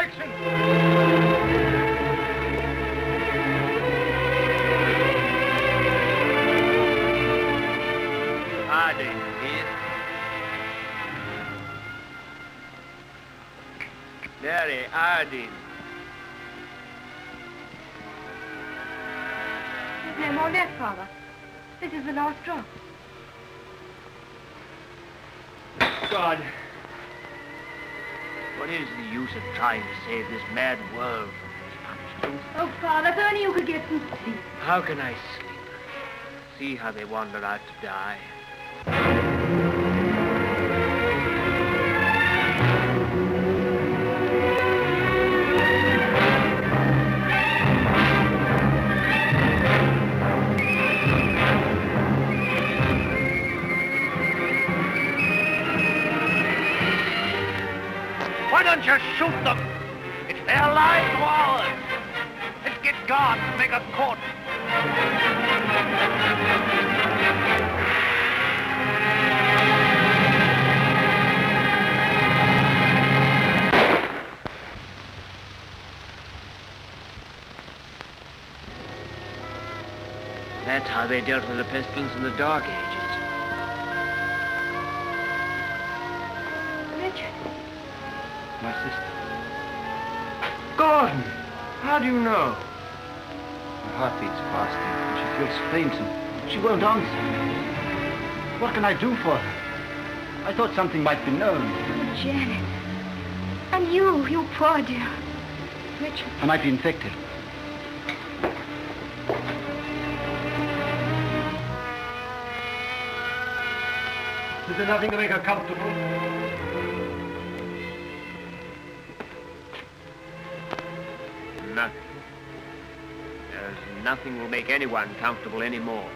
direction! Harding here. Mary Harding. There's no more left, Father. This is the last drop. God. What is the use of trying to save this mad world from this punishment? Oh, Father, if only you could get some sleep. How can I sleep? See how they wander out to die. Why don't you shoot them? It's their lives or ours. Let's get guards and make a court. That's how they dealt with the pestilence in the Dark Ages. Richard. My sister. Gordon! How do you know? Her heart beats fast and she feels faint and she won't answer. What can I do for her? I thought something might be known. Janet. And you poor dear. Richard. I might be infected. Is there nothing to make her comfortable? Nothing. There's nothing will make anyone comfortable anymore.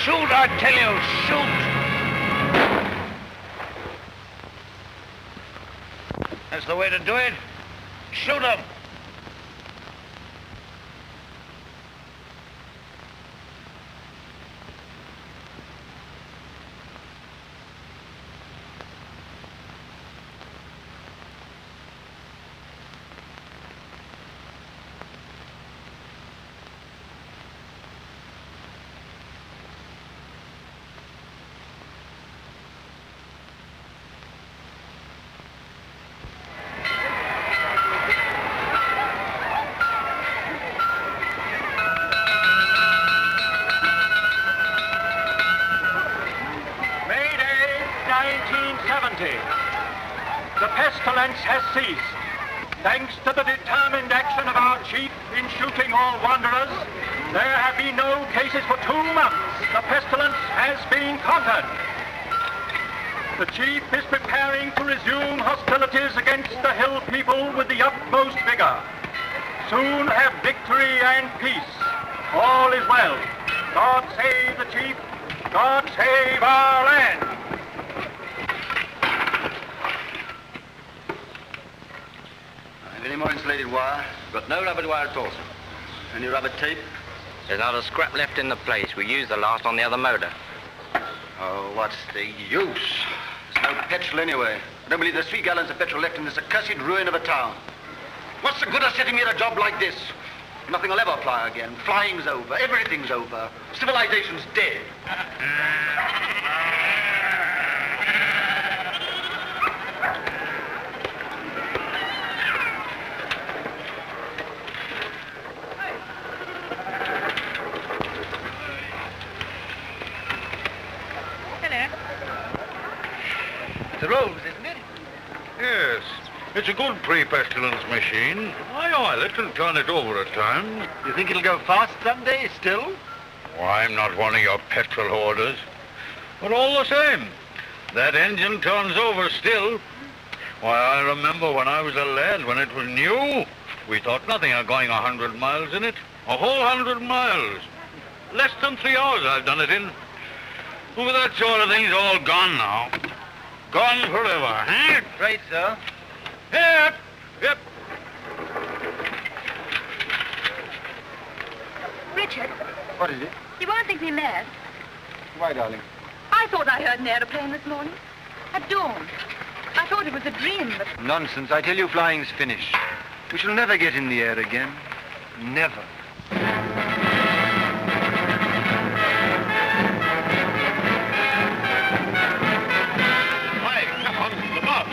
Shoot, I tell you, shoot! That's the way to do it. Shoot 'em! The pestilence has ceased. Thanks to the determined action of our chief in shooting all wanderers, there have been no cases for 2 months. The pestilence has been conquered. The chief is preparing to resume hostilities against the hill people with the utmost vigor. Soon have victory and peace. All is well. God save the chief. God save our land. Any more insulated wire? Got no rubber wire at all, sir. Any rubber tape? There's not a scrap left in the place. We used the last on the other motor. Oh, what's the use? There's no petrol anyway. I don't believe there's 3 gallons of petrol left in this accursed ruin of a town. What's the good of setting me at a job like this? Nothing will ever fly again. Flying's over. Everything's over. Civilization's dead. Mr. Rose, isn't it? Yes. It's a good pre-pestilence machine. I oil it and turn it over at times. You think it'll go fast someday, still? Oh, I'm not one of your petrol hoarders. But all the same, that engine turns over still. Why, I remember when I was a lad, when it was new, we thought nothing of going 100 miles in it. A whole 100 miles. Less than 3 hours I've done it in. Well, that sort of thing's all gone now. Gone forever, eh? Right, sir. Yep, yep. Richard, What is it? you won't think me mad. Why, darling? I thought I heard an aeroplane this morning. At dawn. I thought it was a dream, but Nonsense. I tell you, flying's finished. We shall never get in the air again. Never. Hi, come on, the bus.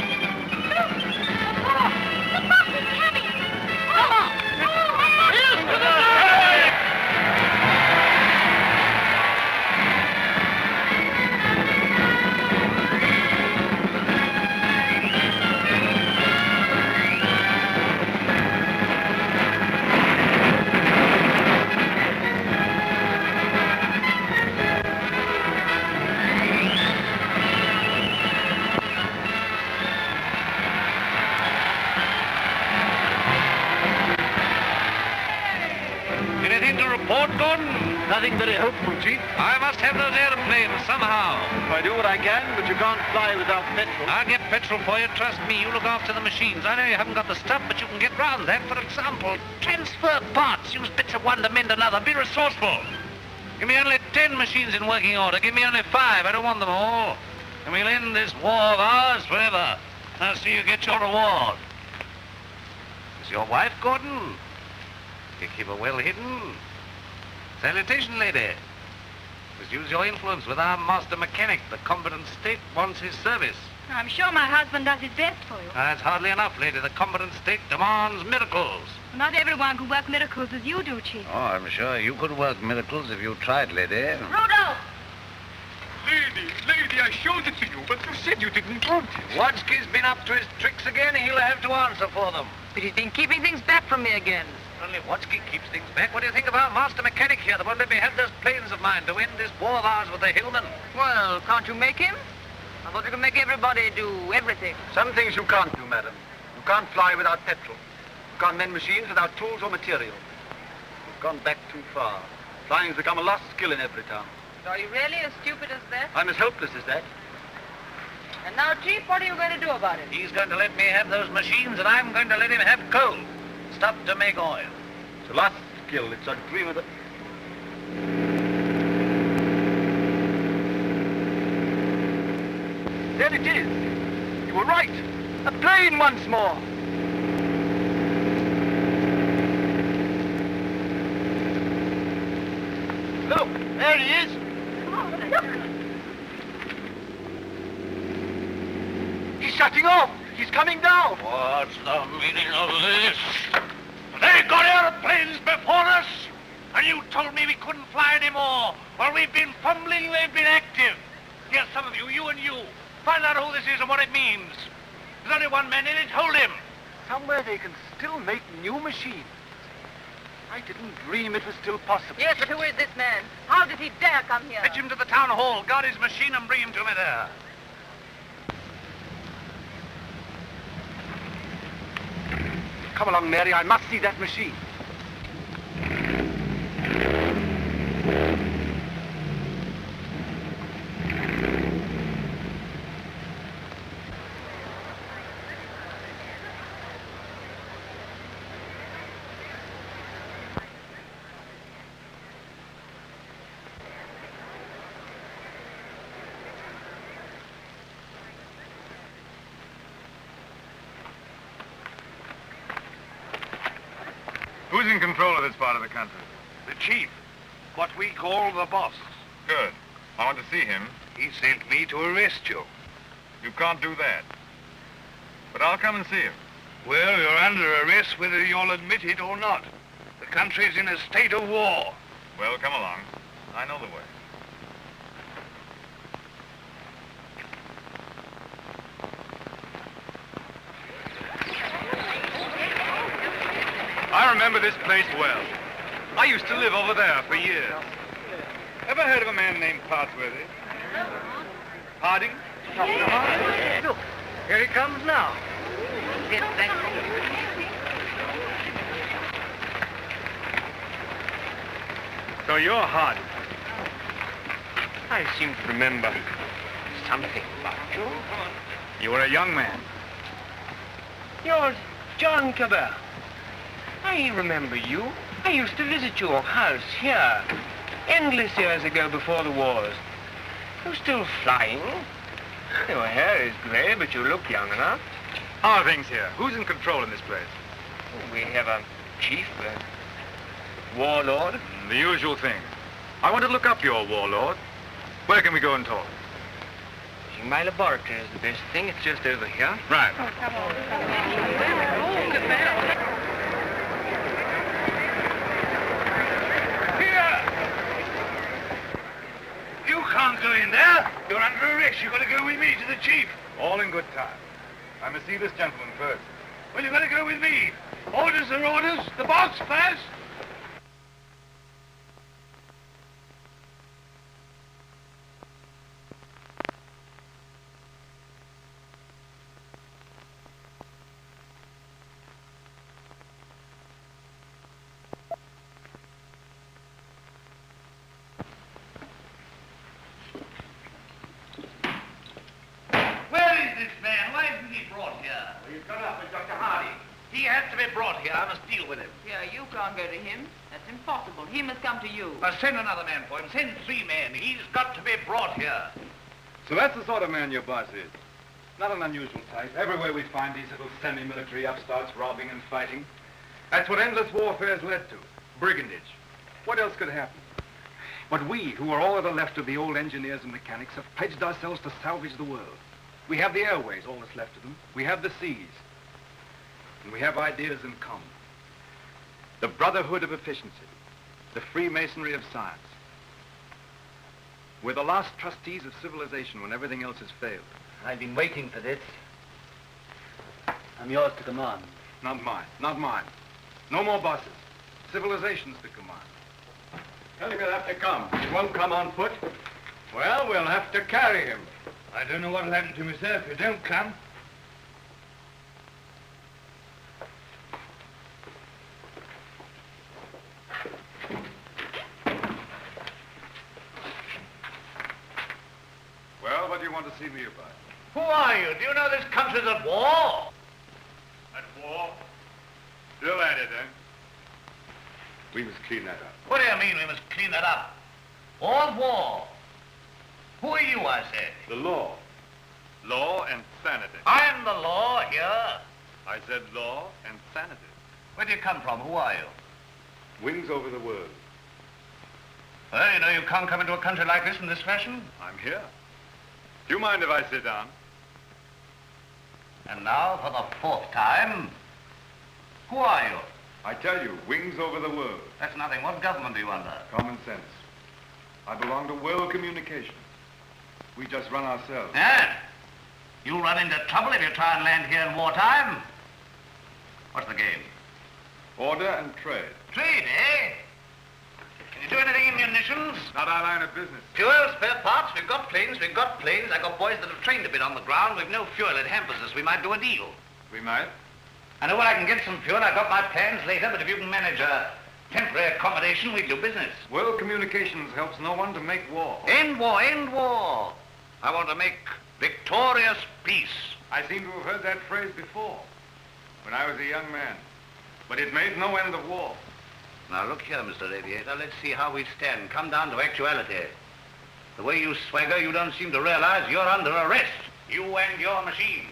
Anything to report, Gordon? Nothing very hopeful, Chief. I must have those airplanes somehow. I do what I can, but you can't fly without petrol. I'll get petrol for you. Trust me, you look after the machines. I know you haven't got the stuff, but you can get round that. For example, transfer parts. Use bits of one to mend another. Be resourceful. Give me only 10 machines in working order. Give me only 5. I don't want them all. And we'll end this war of ours forever. I'll see you get your reward. Is your wife, Gordon? You keep her well hidden. Salutation, lady. Just use your influence with our master mechanic. The combatant state wants his service. I'm sure my husband does his best for you. That's hardly enough, lady. The combatant state demands miracles. Not everyone can work miracles as you do, Chief. Oh, I'm sure you could work miracles if you tried, lady. Rudolph! Lady, I showed it to you, but you said you didn't want it. Wadsky's been up to his tricks again. He'll have to answer for them. But he's been keeping things back from me again. Only Wadsky keeps things back. What do you think of our master mechanic here that won't let me have those planes of mine to end this war of ours with the Hillmen? Well, can't you make him? I thought you could make everybody do everything. Some things you can't do, madam. You can't fly without petrol. You can't mend machines without tools or material. You've gone back too far. Flying's become a lost skill in every town. Are you really as stupid as that? I'm as helpless as that. And now, Chief, what are you going to do about it? He's going to let me have those machines, and I'm going to let him have coal. Stuff to make oil. It's a lost skill. It's a dream of the... There it is. You were right. A plane once more. Look, there he is. He's shutting off. He's coming down. What's the meaning of this? They got airplanes before us, and you told me we couldn't fly anymore. Well, we've been fumbling, they've been active. Yes, some of you, you and you. Find out who this is and what it means. There's only one man in it. Hold him. Somewhere they can still make new machines. I didn't dream it was still possible. Yes, but who is this man? How did he dare come here? Fetch him to the town hall, guard his machine, and bring him to me there. Come along, Mary. I must see that machine. Who's in control of this part of the country? The chief, what we call the boss. Good. I want to see him. He sent me to arrest you. You can't do that. But I'll come and see him. Well, you're under arrest whether you'll admit it or not. The country's in a state of war. Well, come along. I know the way. remember this place well. I used to live over there for years. Ever heard of a man named Partsworthy? Harding? Look, here he comes now. Get back. So you're Harding. I seem to remember something about you. You were a young man. You're John Cabell. I remember you. I used to visit your house here, endless years ago before the wars. You're still flying. Your hair is grey, but you look young enough. How are things here? Who's in control in this place? We have a chief, a warlord. The usual thing. I want to look up your warlord. Where can we go and talk? My laboratory is the best thing. It's just over here. Right. You can't go in there. You're under arrest. You've got to go with me to the chief. All in good time. I must see this gentleman first. Well, you've got to go with me. Orders are orders. The boss first. He has to be brought here. I must deal with him. Yeah, you can't go to him. That's impossible. He must come to you. Send another man for him. Send 3 men. He's got to be brought here. So that's the sort of man your boss is. Not an unusual type. Everywhere we find these little semi-military upstarts robbing and fighting. That's what endless warfare's led to. Brigandage. What else could happen? But we, who are all that are left of the old engineers and mechanics, have pledged ourselves to salvage the world. We have the airways, all that's left of them. We have the seas. And we have ideas in common. The brotherhood of efficiency. The Freemasonry of science. We're the last trustees of civilization when everything else has failed. I've been waiting for this. I'm yours to command. Not mine. Not mine. No more bosses. Civilization's to command. Tell him he'll have to come. He won't come on foot. Well, we'll have to carry him. I don't know what'll happen to me, sir, if you don't come. Well, what do you want to see me about? Who are you? Do you know this country's at war? At war? Still at it, eh? We must clean that up. What do you mean we must clean that up? All war. Who are you, I said? The law. Law and sanity. I'm the law here. I said law and sanity. Where do you come from? Who are you? Wings over the world. Well, you know you can't come into a country like this in this fashion. I'm here. Do you mind if I sit down? And now, for the 4th time, who are you? I tell you, wings over the world. That's nothing. What government are you under? Common sense. I belong to world communications. We just run ourselves. And you'll run into trouble if you try and land here in wartime. What's the game? Order and trade. Trade, eh? Can you do anything in munitions? Not our line of business. Fuel, spare parts, we've got planes. I got boys that have trained a bit on the ground. We've no fuel, it hampers us. We might do a deal. We might. I know where I can get some fuel. I've got my plans later, but if you can manage a temporary accommodation, we do business. World communications helps no one to make war. End war, end war. I want to make victorious peace. I seem to have heard that phrase before, when I was a young man. But it made no end of war. Now, look here, Mr. Aviator. Let's see how we stand. Come down to actuality. The way you swagger, you don't seem to realize you're under arrest. You and your machine.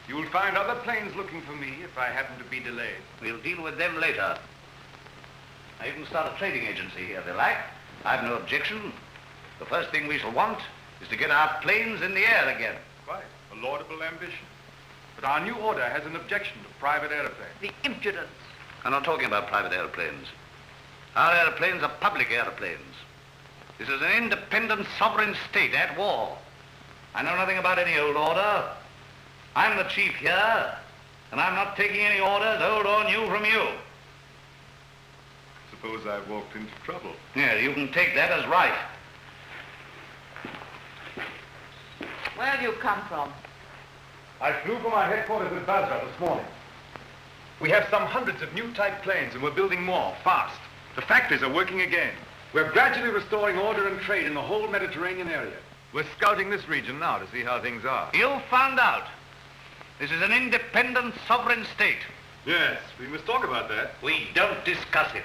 You'll find other planes looking for me if I happen to be delayed. We'll deal with them later. Now, you can start a trading agency here if you like. I've no objection. The first thing we shall want is to get our planes in the air again. Quite. A laudable ambition. But our new order has an objection to private airplanes. The impudence. I'm not talking about private airplanes. Our airplanes are public airplanes. This is an independent sovereign state at war. I know nothing about any old order. I'm the chief here, and I'm not taking any orders, old or new, from you. suppose I walked into trouble. Yeah, you can take that as right. Where have you come from? I flew from our headquarters at Basra this morning. We have some hundreds of new type planes, and we're building more, fast. The factories are working again. We're gradually restoring order and trade in the whole Mediterranean area. We're scouting this region now to see how things are. You found out. This is an independent sovereign state. Yes, we must talk about that. We don't discuss it.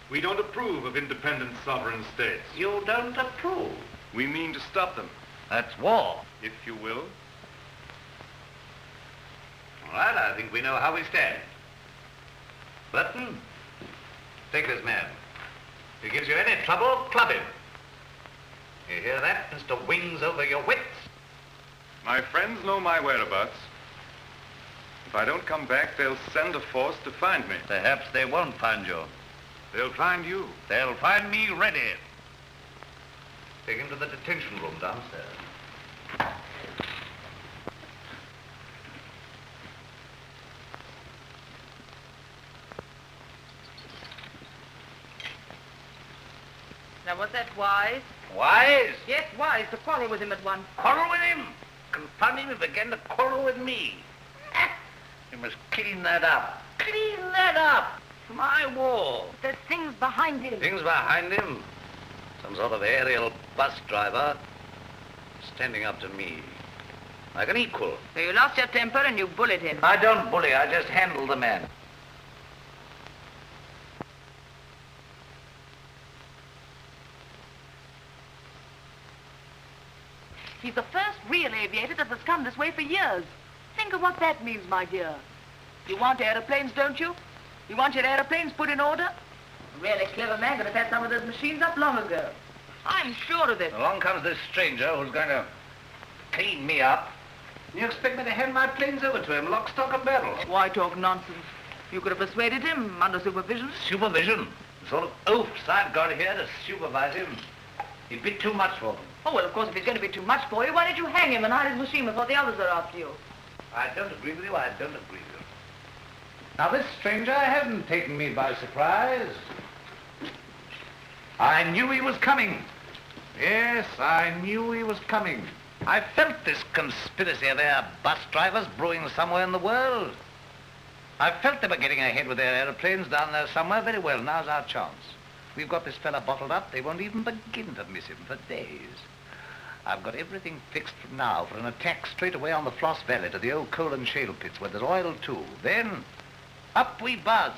We don't approve of independent sovereign states. You don't approve. We mean to stop them, That's war. if you will. All right, I think we know how we stand. Burton, take this man. If he gives you any trouble, club him. You hear that, Mr. Wings over your wits? My friends know my whereabouts. If I don't come back, they'll send a force to find me. Perhaps they won't find you. They'll find you. They'll find me ready. Take him to the detention room downstairs. Now, was that wise? Wise? Yes, wise, to quarrel with him at once. Quarrel with him? Confound him, he began to quarrel with me. You must clean that up. Clean that up. My war. There's things behind him. Things behind him. Some sort of aerial bus driver standing up to me. Like an equal. So you lost your temper and you bullied him. I don't bully, I just handle the man. He's the first real aviator that has come this way for years. Think of what that means, my dear. You want aeroplanes, don't you? You want your aeroplanes put in order? A really clever man could have had some of those machines up long ago. I'm sure of it. Along comes this stranger who's going to clean me up. You expect me to hand my planes over to him, lock, stock, and barrel? Why talk nonsense? You could have persuaded him under supervision. Supervision? The sort of oafs I've got here to supervise him. He'd be too much for them. Oh, well, of course, if he's going to be too much for you, why don't you hang him and hide his machine before the others are after you? I don't agree with you, I don't agree with you. Now, this stranger hasn't taken me by surprise. I knew he was coming. Yes, I knew he was coming. I felt this conspiracy of air bus drivers brewing somewhere in the world. I felt they were getting ahead with their aeroplanes down there somewhere. Very well, now's our chance. We've got this fella bottled up. They won't even begin to miss him for days. I've got everything fixed from now for an attack straight away on the Floss Valley to the old coal and shale pits where there's oil too. Then, up we buzz.